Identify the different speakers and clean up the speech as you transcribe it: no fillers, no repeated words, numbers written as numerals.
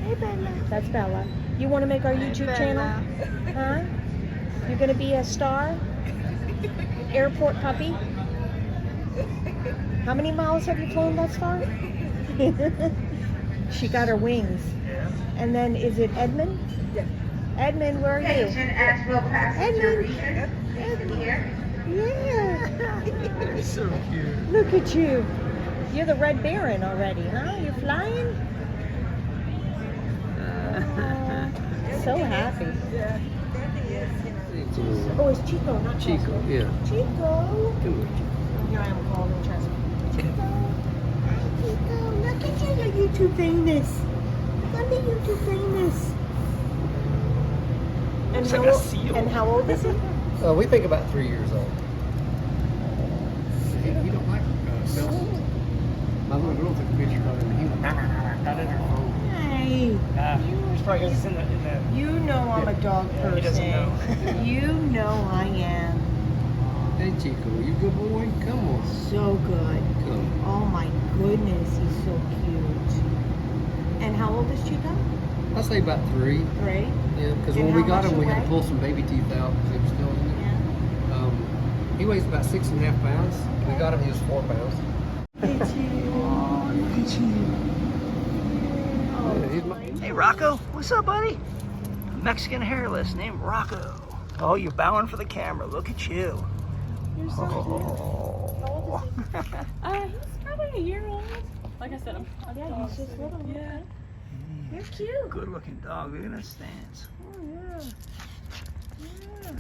Speaker 1: Hey, Bella.
Speaker 2: That's Bella. You want to make our YouTube channel? Huh? You're going to be a star? Airport puppy? How many miles have you flown thus far? She got her wings.
Speaker 3: Yeah.
Speaker 2: And then is it Edmund?
Speaker 3: Yeah.
Speaker 2: Edmund, where are you?
Speaker 1: Asheville passenger
Speaker 2: Edmund.
Speaker 1: here.
Speaker 2: Yeah.
Speaker 3: He's so cute.
Speaker 2: Look at you. You're the Red Baron already, huh? You're flying? So happy.
Speaker 3: Yeah.
Speaker 2: Oh, it's Chico, not
Speaker 4: Chico,
Speaker 2: Chester.
Speaker 4: yeah.
Speaker 2: Chico.
Speaker 4: Come here, Chico.
Speaker 2: Here I am calling Chester. Chico. Hi, Chico. Look at you. You're YouTube famous. Look at YouTube famous. And
Speaker 3: Looks
Speaker 2: how,
Speaker 3: like a
Speaker 2: old,
Speaker 3: seal.
Speaker 2: and how old is he?
Speaker 4: We think about 3 years old. We don't like Nelson. My little girl took a picture of him and he went, got in her phone.
Speaker 2: Hey.
Speaker 3: He's probably because it's in the
Speaker 2: You know I'm a dog
Speaker 3: Yeah,
Speaker 2: person.
Speaker 3: he doesn't know.
Speaker 2: You know I am.
Speaker 4: Hey, Chico, you good boy? Come on.
Speaker 2: So good.
Speaker 4: Come.
Speaker 2: Oh my goodness, he's so cute. And how old is Chico?
Speaker 4: I say about 3.
Speaker 2: 3.
Speaker 4: Yeah, because
Speaker 2: And
Speaker 4: when we
Speaker 2: how
Speaker 4: got
Speaker 2: much
Speaker 4: him, we
Speaker 2: you
Speaker 4: had
Speaker 2: weigh?
Speaker 4: to pull some baby teeth out because they were still in there.
Speaker 2: Yeah.
Speaker 4: He weighs about 6.5 pounds. We got him, he was 4 pounds.
Speaker 2: Look at you. Oh, look at you.
Speaker 4: Yeah, he's my,
Speaker 3: Hey Rocco, what's up, buddy? Mexican hairless named Rocco. Oh, you're bowing for the camera. Look at you.
Speaker 2: You're so
Speaker 3: Oh.
Speaker 2: cute.
Speaker 5: He's probably a year old. Like I said, I'm
Speaker 2: Yeah, he's just little.
Speaker 5: Yeah.
Speaker 2: You're cute.
Speaker 3: Good looking dog. Look at that stance.
Speaker 2: Oh, yeah. Yeah.